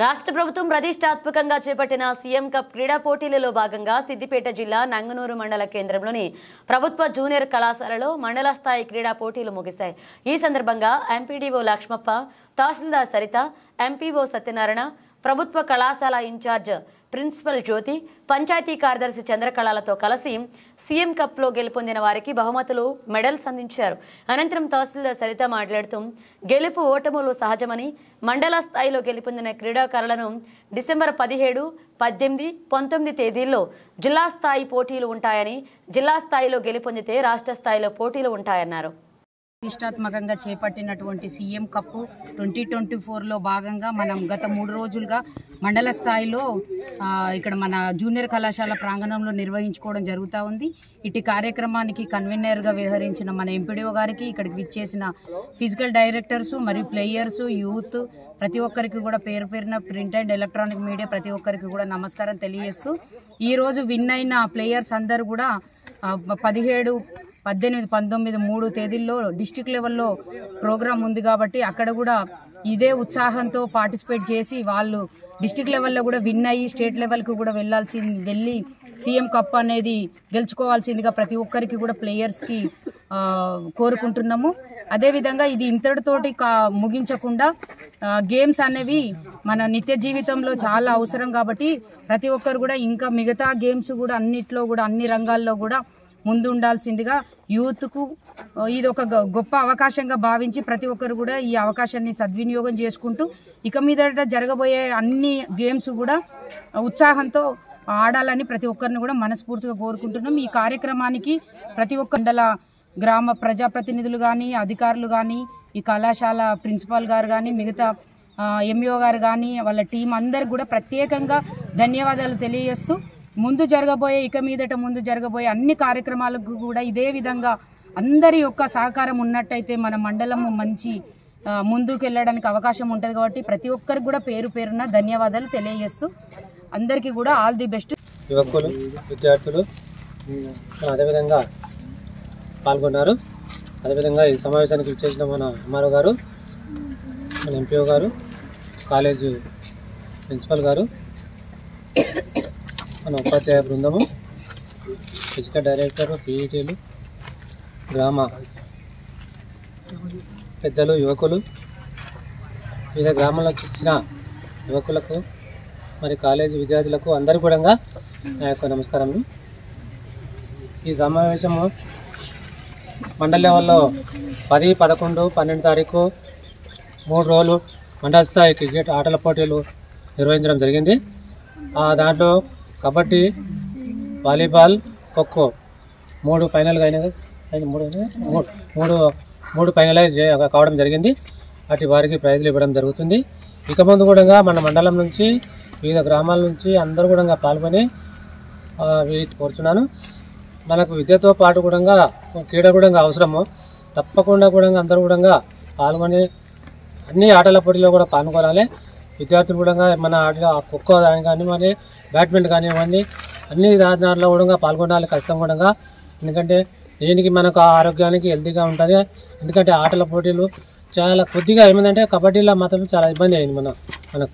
రాష్ట్ర ప్రభుత్వం ప్రతిష్టాత్మకంగా చేపట్టిన సీఎం కప్ క్రీడా పోటీలలో భాగంగా సిద్దిపేట జిల్లా నంగనూరు మండల కేంద్రంలోని ప్రభుత్వ జూనియర్ కళాశాలలో మండల స్థాయి క్రీడా పోటీలు ముగిశాయి। ఈ సందర్భంగా ఎంపీడీఓ లక్ష్మప్ప, తహసీల్దార్ సరిత, ఎంపీఓ సత్యనారాయణ, ప్రభుత్వ కళాశాల ఇన్ఛార్జ్ ప్రిన్సిపల్ జ్యోతి, పంచాయతీ కార్యదర్శి చంద్రకళలతో కలిసి సీఎం కప్లో గెలుపొందిన వారికి బహుమతులు, మెడల్స్ అందించారు। అనంతరం తహసీల్దార్ సరిత మాట్లాడుతూ గెలుపు ఓటములు సహజమని, మండల స్థాయిలో గెలుపొందిన క్రీడాకారులను డిసెంబర్ 17, 18, 19 తేదీల్లో జిల్లా స్థాయి పోటీలు ఉంటాయని, జిల్లా స్థాయిలో గెలుపొందితే రాష్ట్ర స్థాయిలో పోటీలు ఉంటాయన్నారు। ప్రతిష్టాత్మకంగా చేపట్టినటువంటి సీఎం కప్ 2024లో భాగంగా మనం గత 3 రోజులుగా మండల స్థాయిలో ఇక్కడ మన జూనియర్ కళాశాల ప్రాంగణంలో నిర్వహించుకోవడం జరుగుతూ ఉంది। ఇటు కార్యక్రమానికి కన్వీనర్గా వ్యవహరించిన మన ఎంపీడీఓ గారికి, ఇక్కడికి విచ్చేసిన ఫిజికల్ డైరెక్టర్స్ మరియు ప్లేయర్స్, యూత్ ప్రతి ఒక్కరికి కూడా పేరు పేరున ప్రింట్ అండ్ ఎలక్ట్రానిక్ మీడియా ప్రతి ఒక్కరికి కూడా నమస్కారం తెలియజేస్తూ, ఈరోజు విన్ అయిన ప్లేయర్స్ అందరూ కూడా 17, 18, 19, 3 తేదీల్లో డిస్ట్రిక్ట్ లెవెల్లో ప్రోగ్రాం ఉంది కాబట్టి అక్కడ కూడా ఇదే ఉత్సాహంతో పార్టిసిపేట్ చేసి వాళ్ళు డిస్ట్రిక్ట్ లెవెల్లో కూడా విన్ అయ్యి స్టేట్ లెవెల్కి కూడా వెళ్ళి సీఎం కప్ అనేది గెలుచుకోవాల్సిందిగా ప్రతి ఒక్కరికి కూడా ప్లేయర్స్కి కోరుకుంటున్నాము। అదేవిధంగా ఇది ఇంతటితోటి ముగించకుండా గేమ్స్ అనేవి మన నిత్య జీవితంలో చాలా అవసరం కాబట్టి ప్రతి ఒక్కరు కూడా ఇంకా మిగతా గేమ్స్ కూడా అన్నిట్లో కూడా అన్ని రంగాల్లో కూడా ముందు ఉండాల్సిందిగా యూత్కు ఇది ఒక గొప్ప అవకాశంగా భావించి ప్రతి ఒక్కరు కూడా ఈ అవకాశాన్ని సద్వినియోగం చేసుకుంటూ ఇక మీదట జరగబోయే అన్ని గేమ్స్ కూడా ఉత్సాహంతో ఆడాలని ప్రతి ఒక్కరిని కూడా మనస్ఫూర్తిగా కోరుకుంటున్నాం। ఈ కార్యక్రమానికి ప్రతి ఒక్క మండల గ్రామ ప్రజాప్రతినిధులు కానీ, అధికారులు కానీ, ఈ కళాశాల ప్రిన్సిపాల్ గారు కానీ, మిగతా ఎంఈఓ గారు కానీ, వాళ్ళ టీం అందరికి కూడా ప్రత్యేకంగా ధన్యవాదాలు తెలియజేస్తూ ఇక మీదట ముందు జరగబోయే అన్ని కార్యక్రమాలకు కూడా ఇదే విధంగా అందరి యొక్క సహకారం ఉన్నట్టయితే మన మండలం మంచి ముందుకు వెళ్ళడానికి అవకాశం ఉంటుంది కాబట్టి ప్రతి ఒక్కరికి కూడా పేరు పేరున ధన్యవాదాలు తెలియజేస్తూ అందరికీ కూడా ఆల్ ది బెస్ట్। యువకులు, విద్యార్థులు అదేవిధంగా పాల్గొన్నారు। అదేవిధంగా ఈ సమావేశానికి చేసిన మన ఎంఆర్ఓ గారు, మన ఎంపీఓ గారు, కాలేజీ ప్రిన్సిపల్ గారు, మన ఉపాధ్యాయ బృందము, ఫిజికల్ డైరెక్టర్, పీఈటీలు, గ్రామ పెద్దలు, యువకులు, వివిధ గ్రామాల్లో ఇచ్చిన యువకులకు మరి కాలేజీ విద్యార్థులకు అందరికీ కూడా నా యొక్క నమస్కారములు। ఈ సమావేశము మండల లెవెల్లో 10, 11, 12 తారీఖు 3 రోజులు మండల స్థాయి క్రికెట్ ఆటల పోటీలు నిర్వహించడం జరిగింది। దాంట్లో కబడ్డీ, వాలీబాల్, ఖోఖో 3 ఫైనల్గా అయినాయి, 3 ఫైనల్ కావడం జరిగింది। అటు వారికి ప్రైజులు ఇవ్వడం జరుగుతుంది। ఇక ముందు కూడా మన మండలం నుంచి వివిధ గ్రామాల నుంచి అందరూ కూడా పాల్గొని కోరుతున్నాను। మనకు విద్యతో పాటు కూడా క్రీడ కూడా అవసరము, తప్పకుండా కూడా అందరూ కూడా పాల్గొని అన్ని ఆటల పోటీలో కూడా పాల్గొనాలి। విద్యార్థులు కూడా మన ఖోఖో కానీ మరి బ్యాడ్మింటన్ కానివ్వండి అన్ని దాంట్లో కూడా పాల్గొనాలి ఖచ్చితంగా కూడా। ఎందుకంటే దీనికి మనకు ఆరోగ్యానికి హెల్తీగా ఉంటుంది। ఎందుకంటే ఆటల పోటీలు చాలా కొద్దిగా ఏమైందంటే కబడ్డీలో మాత్రం చాలా ఇబ్బంది అయింది మనకు।